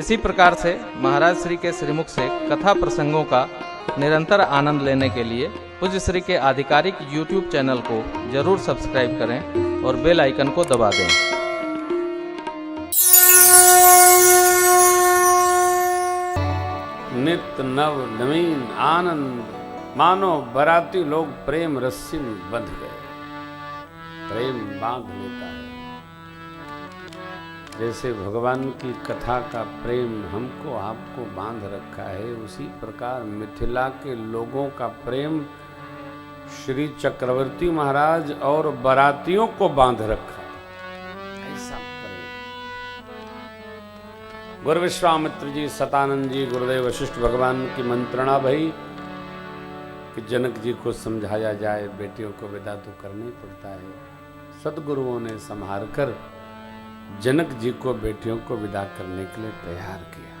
इसी प्रकार से महाराज श्री के श्रीमुख से कथा प्रसंगों का निरंतर आनंद लेने के लिए पूज्य श्री के आधिकारिक YouTube चैनल को जरूर सब्सक्राइब करें और बेल आइकन को दबा दें। नित्य नव नवीन आनंद मानो बराती लोग प्रेम रस्सी में बंध गए, प्रेम बांध लेता है। जैसे भगवान की कथा का प्रेम हमको आपको बांध रखा है, उसी प्रकार मिथिला के लोगों का प्रेम श्री चक्रवर्ती महाराज और बरातियों को बांध रखा। ऐसा प्रेम गुरु विश्वामित्र जी, सतानंद जी, गुरुदेव वशिष्ठ भगवान की मंत्रणा भई कि जनक जी को समझाया जाए, बेटियों को विदा तो करना ही पड़ता है। सदगुरुओं ने संभाल कर जनक जी को बेटियों को विदा करने के लिए तैयार किया,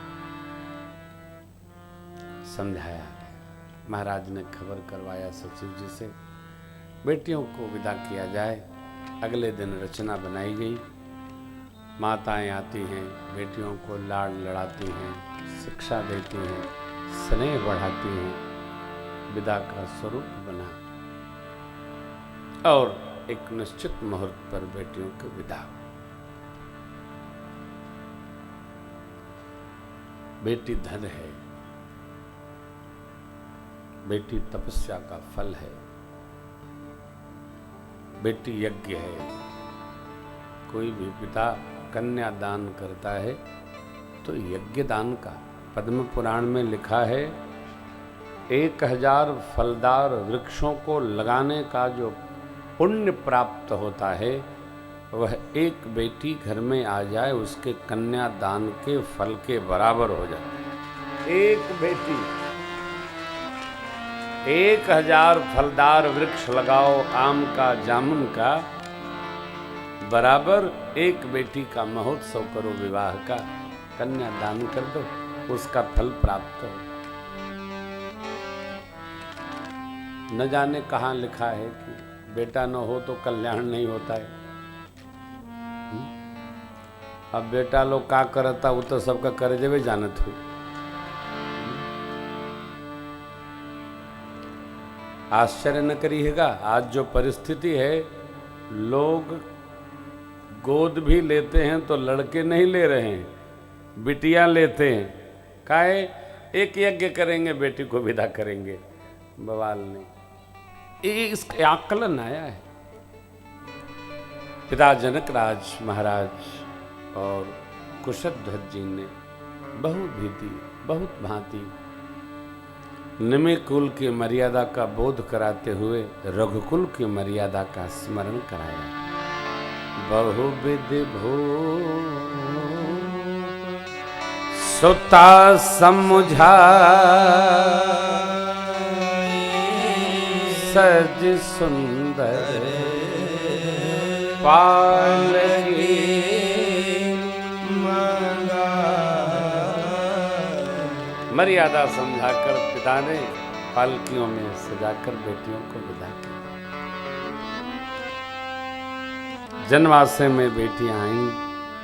समझाया गया। महाराज ने खबर करवाया सचिव जी से, बेटियों को विदा किया जाए। अगले दिन रचना बनाई गई। माताएं आती हैं, बेटियों को लाड़ लड़ाती हैं, शिक्षा देती हैं, स्नेह बढ़ाती हैं, विदा का स्वरूप बना और एक निश्चित मुहूर्त पर बेटियों को विदा। बेटी धन है, बेटी तपस्या का फल है, बेटी यज्ञ है। कोई भी पिता कन्या दान करता है तो यज्ञ दान का, पद्म पुराण में लिखा है, 1000 फलदार वृक्षों को लगाने का जो पुण्य प्राप्त होता है, वह एक बेटी घर में आ जाए उसके कन्या दान के फल के बराबर हो जाता है। एक बेटी 1000 फलदार वृक्ष लगाओ, आम का, जामुन का, बराबर एक बेटी का महोत्सव करो, विवाह का, कन्या दान कर दो, उसका फल प्राप्त हो। न जाने कहाँ लिखा है कि बेटा न हो तो कल्याण नहीं होता है। अब बेटा लोग का करता, वो तो सबका कर देवे जानत हुई। आश्चर्य न करिएगा, आज जो परिस्थिति है, लोग गोद भी लेते हैं तो लड़के नहीं ले रहे हैं, बिटियां लेते हैं। काहे? एक यज्ञ करेंगे, बेटी को विदा करेंगे। बवाल नहीं, ये इसका आकलन आया है। पिता जनक राज महाराज और कुशध्वज जी ने बहुत भीति, बहुत भांति निमि कुल की मर्यादा का बोध कराते हुए रघुकुल की मर्यादा का स्मरण कराया। बहुविध भो सुता समुझा सज सुंदर पालकी मर्यादा समझाकर पिता ने पालकियों में सजाकर बेटियों को विदा किया। जनवासे में बेटियां आईं,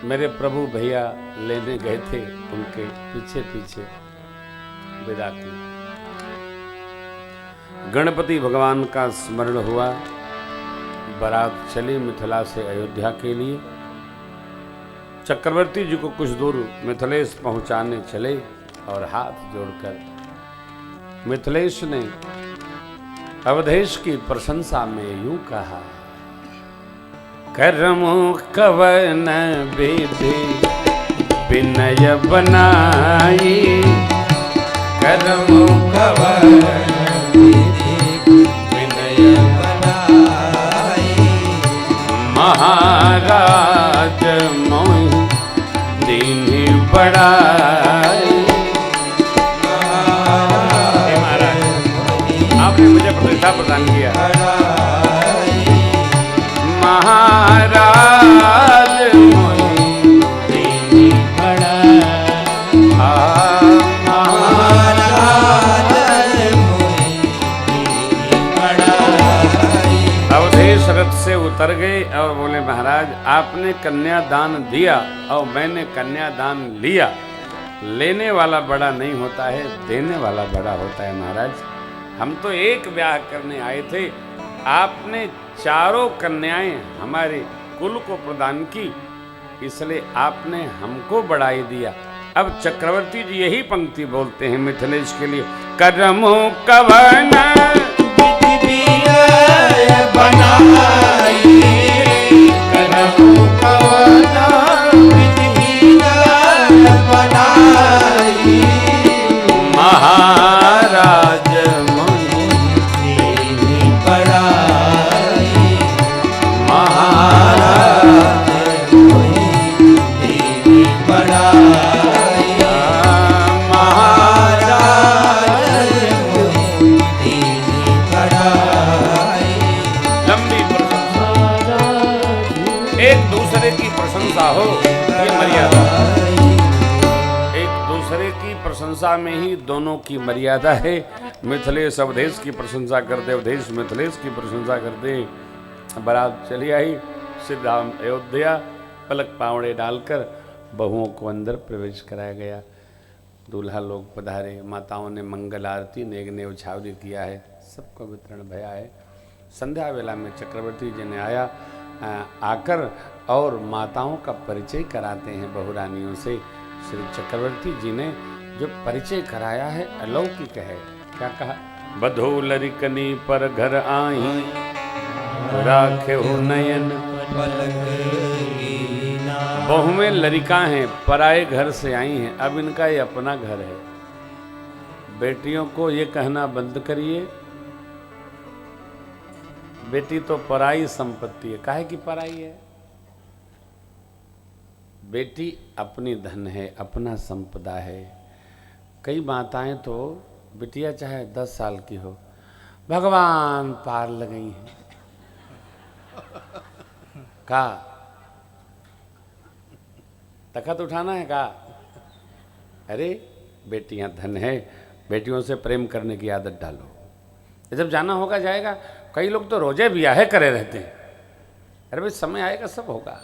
मेरे प्रभु भैया लेने गए थे, उनके पीछे पीछे विदा की। गणपति भगवान का स्मरण हुआ। बारात चली मिथिला से अयोध्या के लिए। चक्रवर्ती जी को कुछ दूर मिथिलेश पहुंचाने चले और हाथ जोड़कर मिथिलेश ने अवधेश की प्रशंसा में यूं कहा, करमु कवन विधि विनय बनाई, करमु कवन विधि विनय बनाई, महाराज मोहि दीन्हि बढ़ाई। आपने मुझे प्रतिष्ठा प्रदान किया। महाराज अवधेश रथ से उतर गए और बोले, महाराज आपने कन्यादान दिया और मैंने कन्यादान लिया, लेने वाला बड़ा नहीं होता है, देने वाला बड़ा होता है महाराज। हम तो एक ब्याह करने आए थे, आपने चारों कन्याएं हमारे कुल को प्रदान की, इसलिए आपने हमको बढ़ाई दिया। अब चक्रवर्ती जी यही पंक्ति बोलते हैं मिथिलेश के लिए, करमो कवन बनाई, करमो कवन बनाई, महाराज मोहि दीनी पढ़ाई, महाराज मोहि दीनी पढ़ाई, महाराज मोहि दीनी पढ़ाई। लंबी प्रशंसा, एक दूसरे की प्रशंसा हो, ये मर्यादा। एक दूसरे की प्रशंसा में ही दोनों की मर्यादा है। मिथिलेश अवधेश की प्रशंसा करते, अवधेश मिथिलेश की प्रशंसा करते। बारात चली आई, सीधा अयोध्या, पलक पावड़े डालकर बहुओं को अंदर प्रवेश कराया गया। दूल्हा लोग पधारे, माताओं ने मंगल आरती नेग ने उछावरी किया है, सबको वितरण भया है। संध्या वेला में चक्रवर्ती जी ने आकर और माताओं का परिचय कराते हैं बहुरानियों से। श्री चक्रवर्ती जी ने जो परिचय कराया है अलौकिक है। क्या कहा? बधो लरिकनी पर घर आई, राखे हो नयन बहू में लरिका हैं, पराए घर से आई हैं, अब इनका ये अपना घर है। बेटियों को ये कहना बंद करिए, बेटी तो पराई संपत्ति है। काहे की पराई है? बेटी अपनी धन है, अपना संपदा है। कई माताएं तो बिटिया चाहे 10 साल की हो, भगवान पार लगई है। का तखत उठाना है का? अरे बेटियां धन है, बेटियों से प्रेम करने की आदत डालो। जब जाना होगा जाएगा। कई लोग तो रोजे ब्याह करे रहते हैं। अरे भाई समय आएगा सब होगा।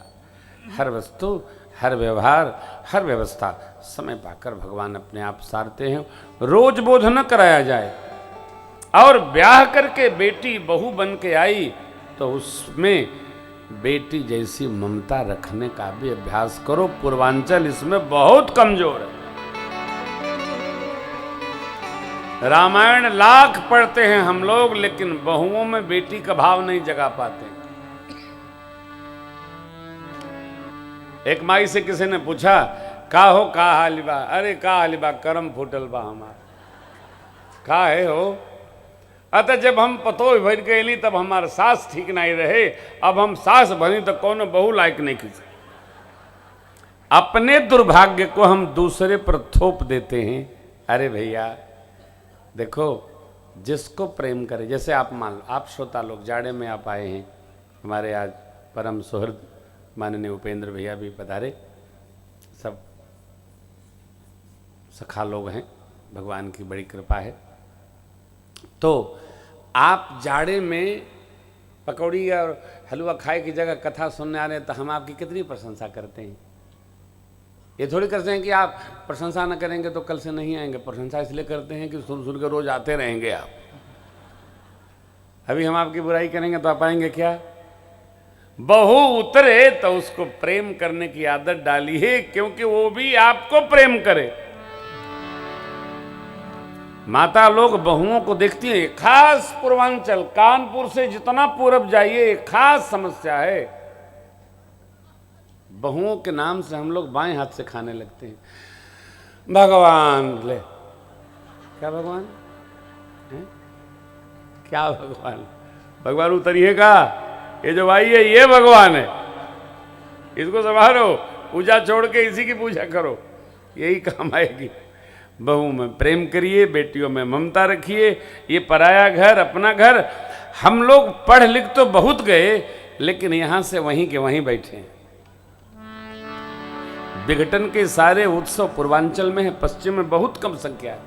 हर वस्तु, हर व्यवहार, हर व्यवस्था समय पाकर भगवान अपने आप सारते हैं। रोज बोध न कराया जाए। और ब्याह करके बेटी बहू बन के आई तो उसमें बेटी जैसी ममता रखने का भी अभ्यास करो। पूर्वांचल इसमें बहुत कमजोर है। रामायण लाख पढ़ते हैं हम लोग, लेकिन बहुओं में बेटी का भाव नहीं जगा पाते। एक माई से किसी ने पूछा, का हो का हालिबा? अरे का हालिबा, करम फूटल बा हमार। का है हो? अतः जब हम पतो भर गए तब हमार सास ठीक नहीं रहे, अब हम सास बनी तो कौन बहू लायक नहीं किसी। अपने दुर्भाग्य को हम दूसरे पर थोप देते हैं। अरे भैया देखो, जिसको प्रेम करे, जैसे आप मान लो, आप श्रोता लोग जाड़े में आप आए हैं, हमारे आज परम सुहृद माननीय उपेंद्र भैया भी पधारे, सब सखा लोग हैं, भगवान की बड़ी कृपा है। तो आप जाड़े में पकौड़ी और हलवा खाए की जगह कथा सुनने आ रहे हैं तो हम आपकी कितनी प्रशंसा करते हैं। ये थोड़ी करते हैं कि आप प्रशंसा न करेंगे तो कल से नहीं आएंगे। प्रशंसा इसलिए करते हैं कि सुन सुन के रोज आते रहेंगे आप। अभी हम आपकी बुराई करेंगे तो आप आएंगे क्या? बहू उतरे तो उसको प्रेम करने की आदत डालिए, क्योंकि वो भी आपको प्रेम करे। माता लोग बहुओं को देखती है, खास पूर्वांचल कानपुर से जितना पूरब जाइए खास समस्या है। बहुओं के नाम से हम लोग बाएं हाथ से खाने लगते हैं। भगवान ले क्या भगवान है? क्या भगवान? भगवान उतरिए का, ये जो भाई है ये भगवान है, इसको संभालो, पूजा छोड़ के इसी की पूजा करो, यही काम आएगी। बहू में प्रेम करिए, बेटियों में ममता रखिए। ये पराया घर अपना घर। हम लोग पढ़ लिख तो बहुत गए, लेकिन यहां से वहीं के वहीं बैठे हैं। विघटन के सारे उत्सव पूर्वांचल में है, पश्चिम में बहुत कम संख्या है।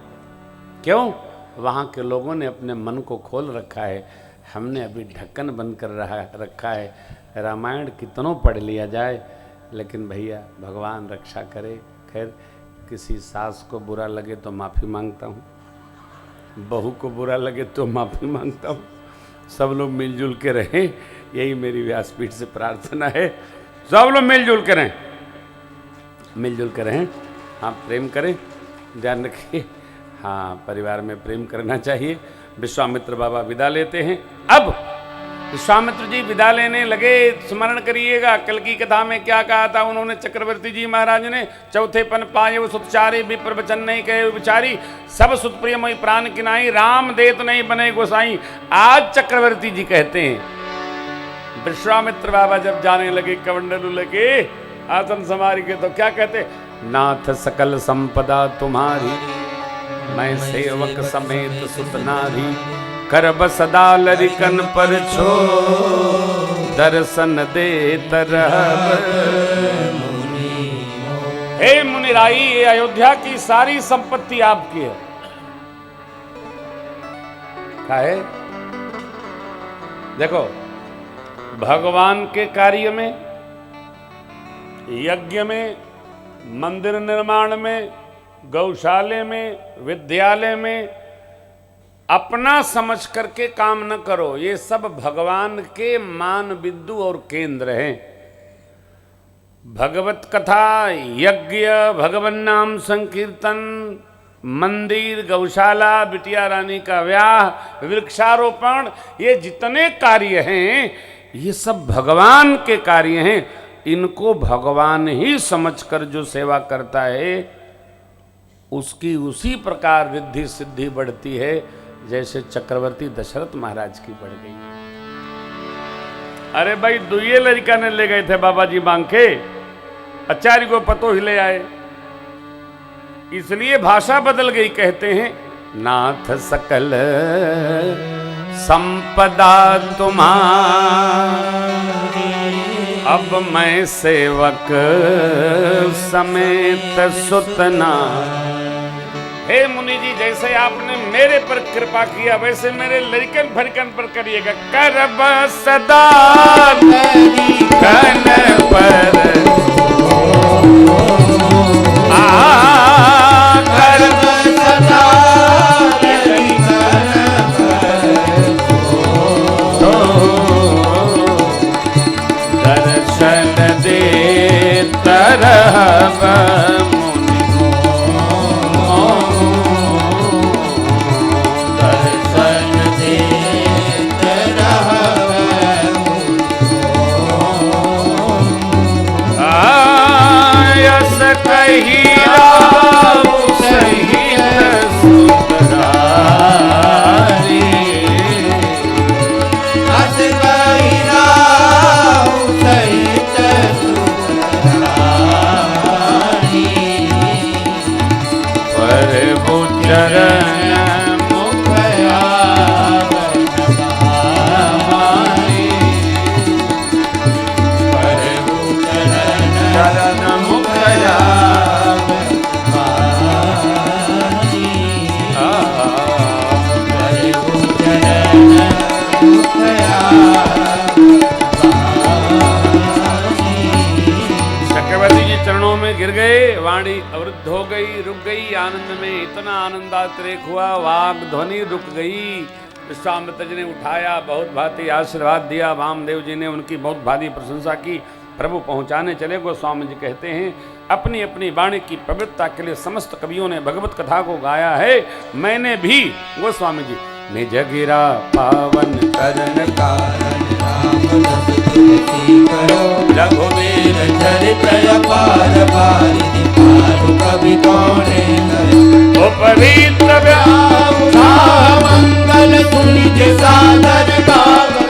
क्यों? वहां के लोगों ने अपने मन को खोल रखा है, हमने अभी ढक्कन बंद कर रखा है। रामायण कितनों पढ़ लिया जाए, लेकिन भैया भगवान रक्षा करे। खैर किसी सास को बुरा लगे तो माफ़ी मांगता हूँ, बहू को बुरा लगे तो माफ़ी मांगता हूँ। सब लोग मिलजुल के रहें, यही मेरी व्यासपीठ से प्रार्थना है। सब लोग मिलजुल के रहें, मिलजुल के रहें। हाँ, प्रेम करें, ध्यान रखिए। हाँ, परिवार में प्रेम करना चाहिए। विश्वामित्र बाबा विदा लेते हैं। अब विश्वामित्र जी विदा लेने लगे। स्मरण करिएगा कल की कथा में क्या कहा था उन्होंने। चक्रवर्ती जी महाराज ने चौथे पन पाए वो सुतचारी, विप्र वचन नहीं कहे विचारी, सब सुत प्रिय मोहि प्राण किनाई, राम देत नहीं बने गोसाई। आज चक्रवर्ती जी कहते हैं, विश्वामित्र बाबा जब जाने लगे कमंडलू लगे आसन समारी के, तो क्या कहते, नाथ सकल संपदा तुम्हारी, मैं सेवक समेत सुत नारी, करब सदा लरिकन पर छो, दर्शन दे तरह। हे मुनिराई, ये अयोध्या की सारी संपत्ति आपकी है। क्या है? देखो, भगवान के कार्य में, यज्ञ में, मंदिर निर्माण में, गौशाले में, विद्यालय में अपना समझ करके काम न करो। ये सब भगवान के मान बिंदु और केंद्र हैं। भगवत कथा, यज्ञ, भगवान नाम संकीर्तन, मंदिर, गौशाला, बिटिया रानी का व्याह, वृक्षारोपण, ये जितने कार्य हैं ये सब भगवान के कार्य हैं। इनको भगवान ही समझकर जो सेवा करता है उसकी उसी प्रकार रिद्धि सिद्धि बढ़ती है जैसे चक्रवर्ती दशरथ महाराज की बढ़ गई। अरे भाई, दुइये लड़का ने ले गए थे बाबा जी मांग के, आचार्य को पतो ही ले आए, इसलिए भाषा बदल गई। कहते हैं, नाथ सकल संपदा तुम्हारी, अब मैं सेवक समेत सुतना। हे मुनि जी, जैसे आपने मेरे पर कृपा किया वैसे मेरे लड़कन फड़कन पर करिएगा। करब सदा लरिकन पर, करब सदा लरिकन पर, दर्शन दे तरह गिर गए। वाणी अवरुद्ध हो गई, रुक गई। आनंद में इतना आनंदातिरेक हुआ, वाग ध्वनि रुक गई। विश्वामित्र जी ने उठाया, बहुत भांति आशीर्वाद दिया। वामदेव जी ने उनकी बहुत भारी प्रशंसा की। प्रभु पहुंचाने चले। गोस्वामी जी कहते हैं, अपनी अपनी वाणी की पवित्रता के लिए समस्त कवियों ने भगवत कथा को गाया है। मैंने भी गोस्वामी जी निज गिरा पावन करण कारण राम रस तुलसी करो, रघुवीर चरित अपार बारिधि पारु कवि कौने करे। ओ पवित्र मंगल सुनिज सादर गावै,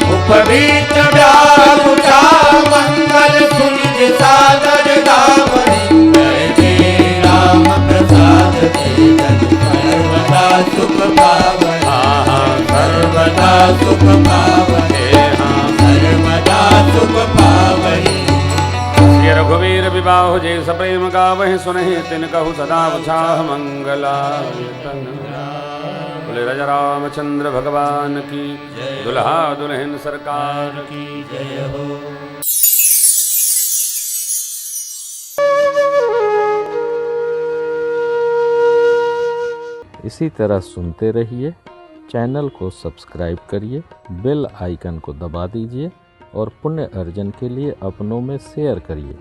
ओ पवित्र व्याकुचा मंगल सुनिज सादर गावै। जय जय राम प्रसाद दे जन सर्वदा सुख पावै, सर्वदा सुख पावै, सर्वदा सुख पावै। ये रघुवीर विवाह जय सप्रेम गावहि, सुनहि तिन कहु सदा वछाह मंगलायतन। बोले राजा रामचंद्र भगवान की, दुल्हा दुल्हन सरकार की जय हो। इसी तरह सुनते रहिए। चैनल को सब्सक्राइब करिए, बेल आइकन को दबा दीजिए और पुण्य अर्जन के लिए अपनों में शेयर करिए।